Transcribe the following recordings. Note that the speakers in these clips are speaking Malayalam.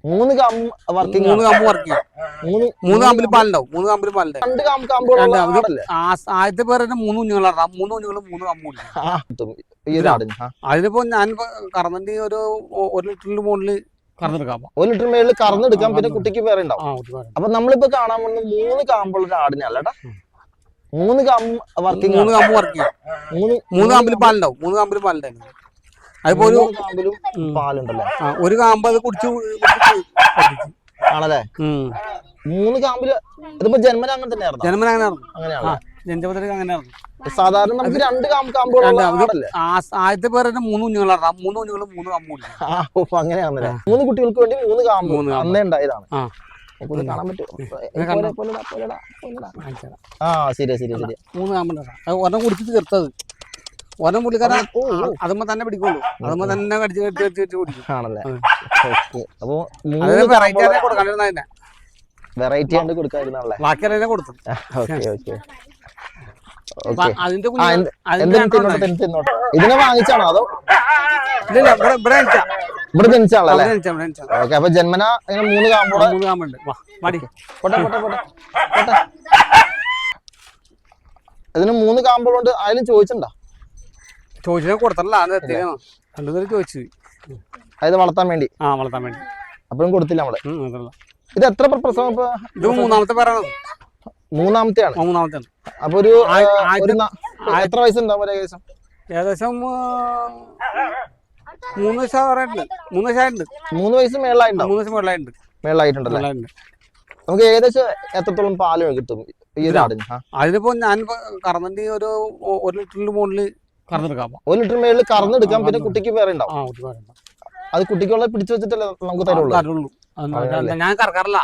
മൂന്ന് വർക്കിംഗ് മൂന്ന് കാമ്പ് വർക്ക് ചെയ്യും. മൂന്ന് കാമ്പിൽ പാലുണ്ടാവും. മൂന്ന് കാമ്പിൽ പാലുണ്ടാവും. രണ്ട് കാമ്പുകളല്ലേ? ആദ്യത്തെ പേര് തന്നെ 3 കുഞ്ഞുങ്ങളാണ്. 3 കുഞ്ഞുങ്ങളും 3 കമ്പും. ഈ ഒരു ആടിന് അതിനിപ്പോ ഞാനിപ്പോ കറന്നിട്ട് ഒരു 1 ലിറ്ററിന് മുകളിൽ കറന്നെടുക്കാം. 1 ലിറ്റർ മേളിൽ കറന്നെടുക്കാം. പിന്നെ കുട്ടിക്ക് വേറെ ഉണ്ടാവും. അപ്പൊ നമ്മളിപ്പോ കാണാൻ പോകുന്നത് 3 കാമ്പുള്ള ഒരു ആടിനല്ലടാ. 3 വർക്കിംഗ് 3 കാമ്പ് വർക്ക് ചെയ്യും. 3 കാമ്പിൽ പാലുണ്ടാവും. 3 കാമ്പിൽ പാലുണ്ടായിരുന്നു. അതിപ്പോ ഒരു കാമ്പിലും പാലുണ്ടല്ലോ. ഒരു കാമ്പ് അത് കുടിച്ചു ആണല്ലേ? 3 കാമ്പില് ഇതിപ്പോ ജന്മന അങ്ങനെ തന്നെയായിരുന്നു. ജന്മന അങ്ങനെയാണ്. ജനിച്ചപ്പോഴത്തേക്ക് അങ്ങനെയായിരുന്നു. സാധാരണ നമുക്ക് 2 കാമ്പുകളല്ലേ? ആദ്യത്തെ പേര് തന്നെ 3 കുഞ്ഞുങ്ങളാണ്. 3 കുഞ്ഞുങ്ങളും 3 കമ്പും. അങ്ങനെയാണല്ലേ? 3 കുട്ടികൾക്ക് വേണ്ടി 3 കാമ്പ് അന്നേ ഉണ്ടായതാണ്. കാണാൻ പറ്റുമോ? ശരി 3 കാമ്പുണ്ടാ. അത് ഒരെണ്ണം കുടിച്ച് തീർത്തത്. ഒരെണ്ണം പുള്ളിക്കാരൻ അതുമ്പോ തന്നെ പിടിക്കുള്ളൂ. അതുമ്പോ തന്നെ കടിച്ച് കുടിക്കും. ആണല്ലേ? വെറൈറ്റി ആയിട്ട് കൊടുക്കാതിരുന്നാണല്ലേ? ബാക്കി അറിയാൻ കൊടുത്തു. അതിന്റെ ഇതിനെ വാങ്ങിച്ചാണോ അതോ ഇവിടെ ജനിച്ചാണല്ലേ? അപ്പൊ ജന്മന 3 കാമ്പുണ്ട്. ഇതിന് 3 കാമ്പുകളുണ്ട്. അതിലും ചോദിച്ചിട്ടുണ്ടോ? ചോദിച്ചാൽ കൊടുത്തല്ല. രണ്ടു പേര് ചോദിച്ചു. അതായത് വളർത്താൻ വേണ്ടി. വളർത്താൻ വേണ്ടി. അപ്പോഴും കൊടുത്തില്ല നമ്മള്. ഇത് എത്ര പ്രസവം? ഇത് 3ാമത്തെ പേരാണ്. 3ാമത്തെയാണ്. 3ാമത്തെ. അപ്പൊ ഒരു എത്ര വയസ്സുണ്ടാവും ഏകദേശം? ഏകദേശം 3 വയസ്സായിട്ടുണ്ട്. 3 വയസ്സ് മേളായിട്ടുണ്ടല്ലേ? നമുക്ക് ഏകദേശം എത്രത്തോളം പാല് കിട്ടും ഈ ഒരു ആടിന്? അതിനിപ്പോ ഞാൻ കറന്നിട്ട് ഒരു 1 ലിറ്ററിന് മുകളിൽ കറന്നെടുക്കാം. 1 ലിറ്റർ മേളിൽ കറന്നെടുക്കാം. പിന്നെ കുട്ടിക്ക് വേറെ ഉണ്ടാവും. അത് കുട്ടിക്കുള്ള പിടിച്ചു വെച്ചിട്ടല്ലേ നമുക്ക് തരുള്ളൂ. ഞാൻ കറക്കാറില്ല.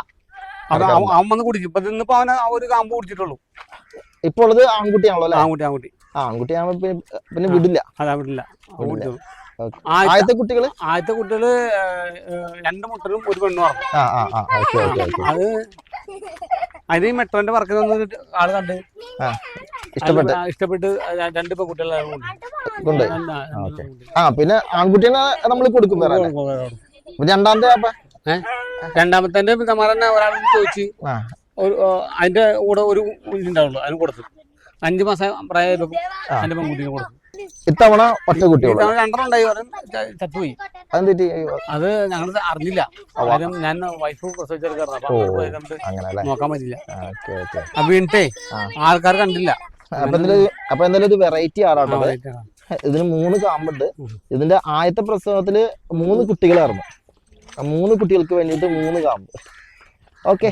അവൻ വന്ന് കുടിക്കും. ഇപ്പൊ ഇന്നിപ്പോ അവന് ഒരു കാമ്പ് കുടിച്ചിട്ടുള്ളൂ. ഇപ്പൊ ഉള്ളത് ആൺകുട്ടിയാണല്ലോ? ആൺകുട്ടി ആൺകുട്ടിയാകുമ്പോ പിന്നെ വിടില്ല. വിടില്ല. ആദ്യത്തെ കുട്ടികള് 2 മുട്ടനും 1 പെണ്ണും പറഞ്ഞു. അത് അതിന് മെട്രോന്റെ വർക്കിൽ ആള് കണ്ട് ഇഷ്ടപ്പെട്ട് 2 പെൺകുട്ടികളെ കൊണ്ട്. പിന്നെ ആൺകുട്ടിനെ നമ്മൾ കൊടുക്കും. രണ്ടാമത്തെ തന്നെ ഒരാൾ ചോദിച്ചു. അതിന്റെ കൂടെ ഒരു കുഞ്ഞുണ്ടാവുള്ളൂ. അതിന് കൊടുത്തു. 5 മാസം പ്രായമായപ്പോ അതിന്റെ പെൺകുട്ടിനെ കൊടുത്തു. ഇത്തവണ ഒറ്റ കുട്ടി 2 ഉണ്ടായി. ചത്തുപോയി. അത് ഞങ്ങൾ അറിഞ്ഞില്ല. ഞാൻ വൈഫ് പ്രസവിച്ചെടുക്കാറുണ്ട്. നോക്കാൻ പറ്റില്ല. വീണിട്ടേ ആൾക്കാർ കണ്ടില്ല. അപ്പൊ എന്തായാലും ഇത് വെറൈറ്റി ആടാട്ടോ. ഇതിന് 3 കാമ്പുണ്ട്. ഇതിന്റെ ആദ്യത്തെ പ്രസവത്തില് 3 കുട്ടികളായിരുന്നു. 3 കുട്ടികൾക്ക് വേണ്ടിയിട്ട് 3 കാമ്പ്. ഓക്കെ.